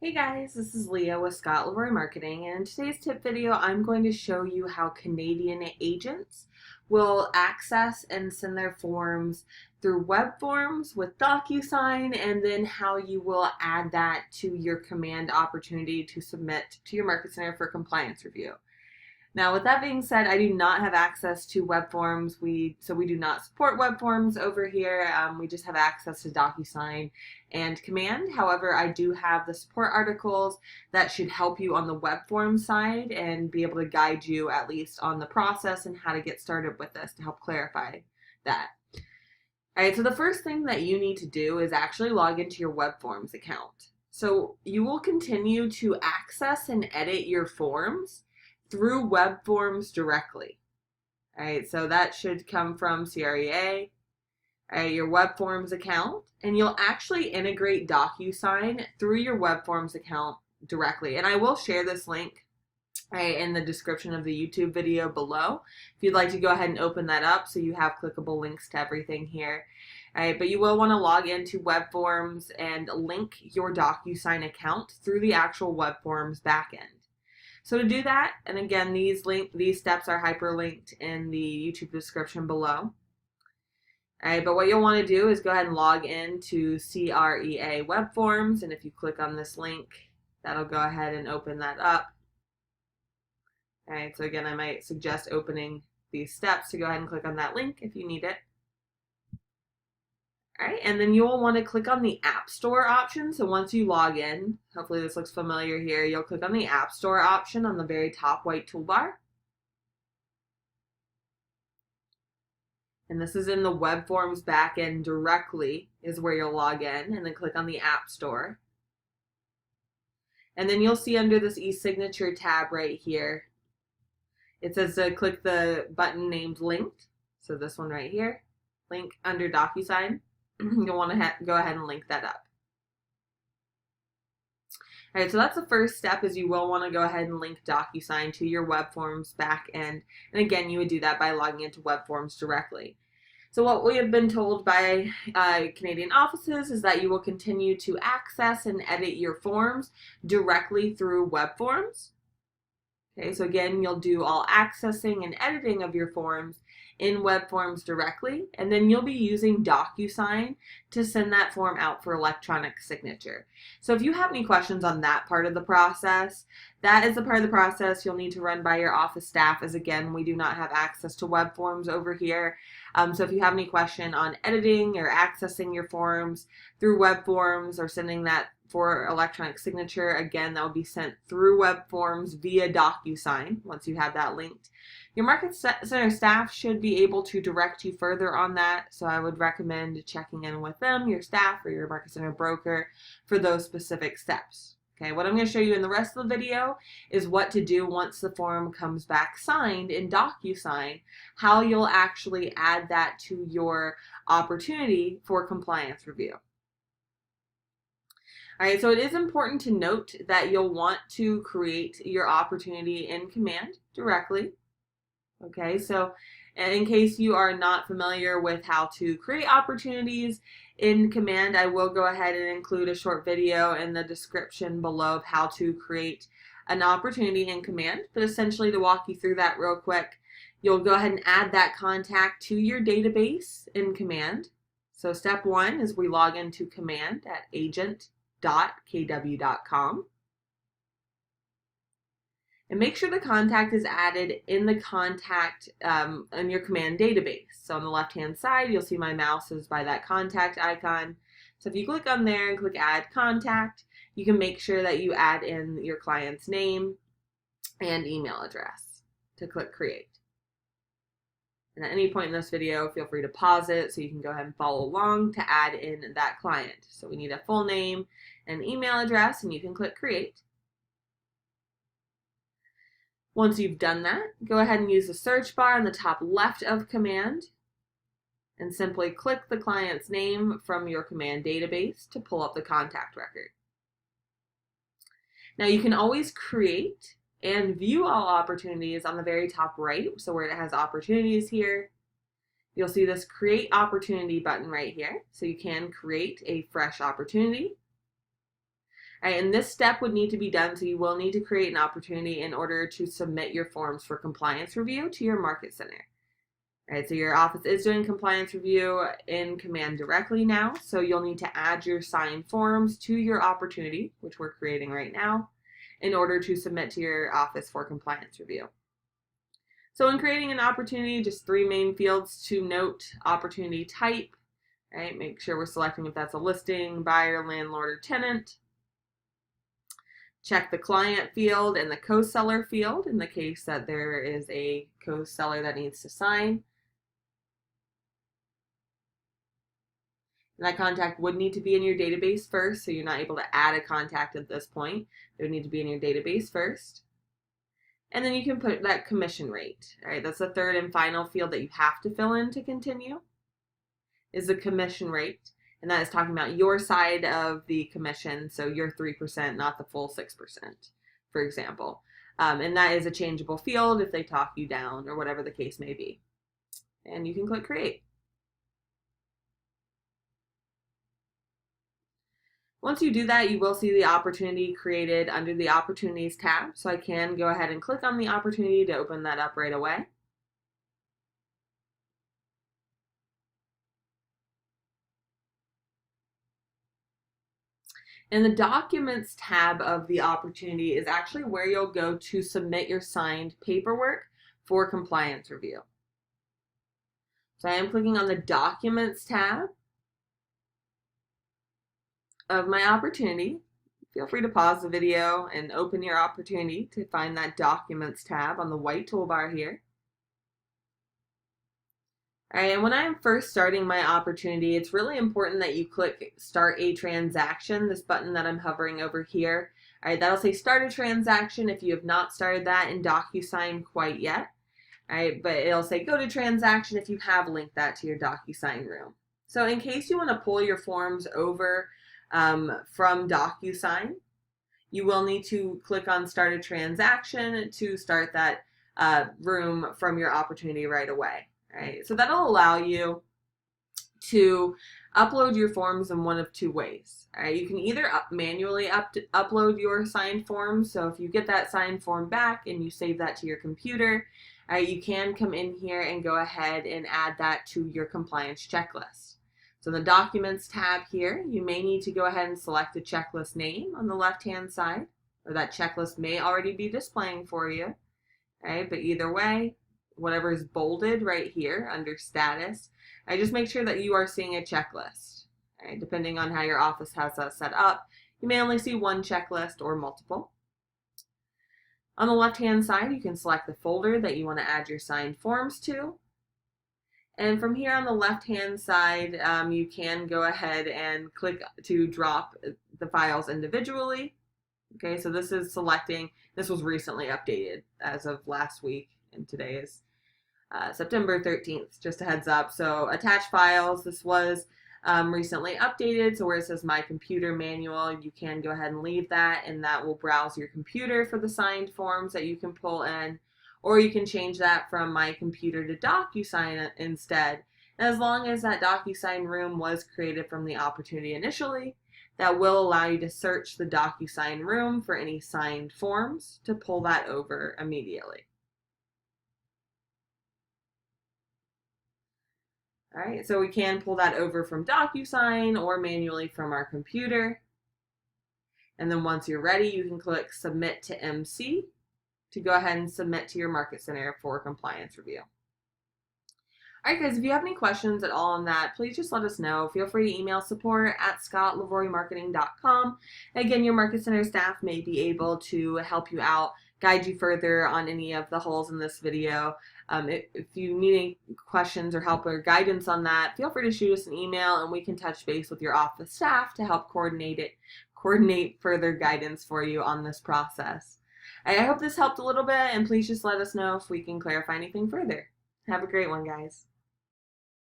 Hey guys, this is Leah with Scott Leroy Marketing, and in today's tip video, I'm going to show you how Canadian agents will access and send their forms through WEBForms with DocuSign, and then how you will add that to your command opportunity to submit to your Market Center for compliance review. Now, with that being said, I do not have access to WEBForms. So we do not support WEBForms over here. We just have access to DocuSign and Command. However, I do have the support articles that should help you on the WEBForms side and be able to guide you at least on the process and how to get started with this to help clarify that. All right, so the first thing that you need to do is actually log into your WEBForms account. So you will continue to access and edit your forms through WEBForms directly. All right, so that should come from CREA, your WEBForms account, and you'll actually integrate DocuSign through your WEBForms account directly. And I will share this link in the description of the YouTube video below if you'd like to go ahead and open that up so you have clickable links to everything here. All right, but you will want to log into WEBForms and link your DocuSign account through the actual WEBForms backend. So to do that, and again, these steps are hyperlinked in the YouTube description below. All right, but what you'll want to do is go ahead and log into CREA WEBForms, and if you click on this link, that'll go ahead and open that up. All right, so again, I might suggest opening these steps to go ahead and click on that link if you need it. All right, and then you'll want to click on the App Store option. So once you log in, hopefully this looks familiar here, you'll click on the App Store option on the very top white toolbar. And this is in the WEBForms backend directly is where you'll log in, and then click on the App Store. And then you'll see under this e-signature tab right here, it says to click the button named Linked. So this one right here, link under DocuSign. You'll want to go ahead and link that up. All right, so that's the first step, is you will want to go ahead and link DocuSign to your WEBForms backend. And again, you would do that by logging into WEBForms directly. So what we have been told by Canadian offices is that you will continue to access and edit your forms directly through WEBForms. Okay, so again, you'll do all accessing and editing of your forms in WEBForms directly, and then you'll be using DocuSign to send that form out for electronic signature. So if you have any questions on that part of the process, that is the part of the process you'll need to run by your office staff, as again, we do not have access to WEBForms over here. So if you have any question on editing or accessing your forms through WEBForms or sending that for electronic signature, again, that will be sent through WEBForms via DocuSign once you have that linked. Your Market Center staff should be able to direct you further on that, so I would recommend checking in with them, your staff, or your Market Center broker for those specific steps. Okay, what I'm going to show you in the rest of the video is what to do once the form comes back signed in DocuSign, how you'll actually add that to your opportunity for compliance review. All right, so it is important to note that you'll want to create your opportunity in Command directly. Okay, so in case you are not familiar with how to create opportunities in Command, I will go ahead and include a short video in the description below of how to create an opportunity in Command. But essentially, to walk you through that real quick, you'll go ahead and add that contact to your database in Command. So step one is we log into Command at agent.kw.com. And make sure the contact is added in the contact in your Command database. So on the left-hand side, you'll see my mouse is by that contact icon. So if you click on there and click Add Contact, you can make sure that you add in your client's name and email address to click Create. And at any point in this video, feel free to pause it so you can go ahead and follow along to add in that client. So we need a full name and email address, and you can click Create. Once you've done that, go ahead and use the search bar on the top left of Command and simply click the client's name from your Command database to pull up the contact record. Now you can always create and view all opportunities on the very top right, so where it has opportunities here. You'll see this Create Opportunity button right here, so you can create a fresh opportunity. All right, and this step would need to be done, so you will need to create an opportunity in order to submit your forms for compliance review to your Market Center. All right, so your office is doing compliance review in Command directly now, so you'll need to add your signed forms to your opportunity, which we're creating right now, in order to submit to your office for compliance review. So in creating an opportunity, just 3 main fields to note: opportunity type, right? Make sure we're selecting if that's a listing, buyer, landlord, or tenant. Check the client field and the co-seller field in the case that there is a co-seller that needs to sign. And that contact would need to be in your database first, so you're not able to add a contact at this point. They would need to be in your database first. And then you can put that commission rate. All right, that's the third and final field that you have to fill in to continue, is the commission rate. And that is talking about your side of the commission, so your 3%, not the full 6%, for example. And that is a changeable field if they talk you down or whatever the case may be. And you can click Create. Once you do that, you will see the opportunity created under the Opportunities tab. So I can go ahead and click on the opportunity to open that up right away. And the Documents tab of the opportunity is actually where you'll go to submit your signed paperwork for compliance review. So I am clicking on the Documents tab of my opportunity. Feel free to pause the video and open your opportunity to find that Documents tab on the white toolbar here. All right, and when I'm first starting my opportunity, it's really important that you click Start a Transaction, this button that I'm hovering over here. All right, that'll say Start a Transaction if you have not started that in DocuSign quite yet. All right, but it'll say Go to Transaction if you have linked that to your DocuSign room. So in case you want to pull your forms over from DocuSign, you will need to click on Start a Transaction to start that room from your opportunity right away. Right, so that'll allow you to upload your forms in one of 2 ways. All right, you can either manually upload your signed forms. So if you get that signed form back and you save that to your computer, you can come in here and go ahead and add that to your compliance checklist. So in the Documents tab here, you may need to go ahead and select a checklist name on the left-hand side, or that checklist may already be displaying for you. All right, but either way, whatever is bolded right here under Status, just make sure that you are seeing a checklist. All right, depending on how your office has that set up, you may only see one checklist or multiple. On the left-hand side, you can select the folder that you want to add your signed forms to. And from here on the left-hand side, you can go ahead and click to drop the files individually. Okay, so this is selecting, this was recently updated as of last week, and today is September 13th, just a heads up. So attach files, this was recently updated, so where it says My Computer Manual, you can go ahead and leave that, and that will browse your computer for the signed forms that you can pull in. Or you can change that from My Computer to DocuSign instead. And as long as that DocuSign room was created from the opportunity initially, that will allow you to search the DocuSign room for any signed forms to pull that over immediately. All right, so we can pull that over from DocuSign or manually from our computer. And then once you're ready, you can click Submit to MC to go ahead and submit to your Market Center for compliance review. All right, guys, if you have any questions at all on that, please just let us know. Feel free to email support@scottlavorymarketing.com. Again, your Market Center staff may be able to help you out, guide you further on any of the holes in this video. If you need any questions or help or guidance on that, feel free to shoot us an email and we can touch base with your office staff to help coordinate further guidance for you on this process. I hope this helped a little bit, and please just let us know if we can clarify anything further. Have a great one, guys.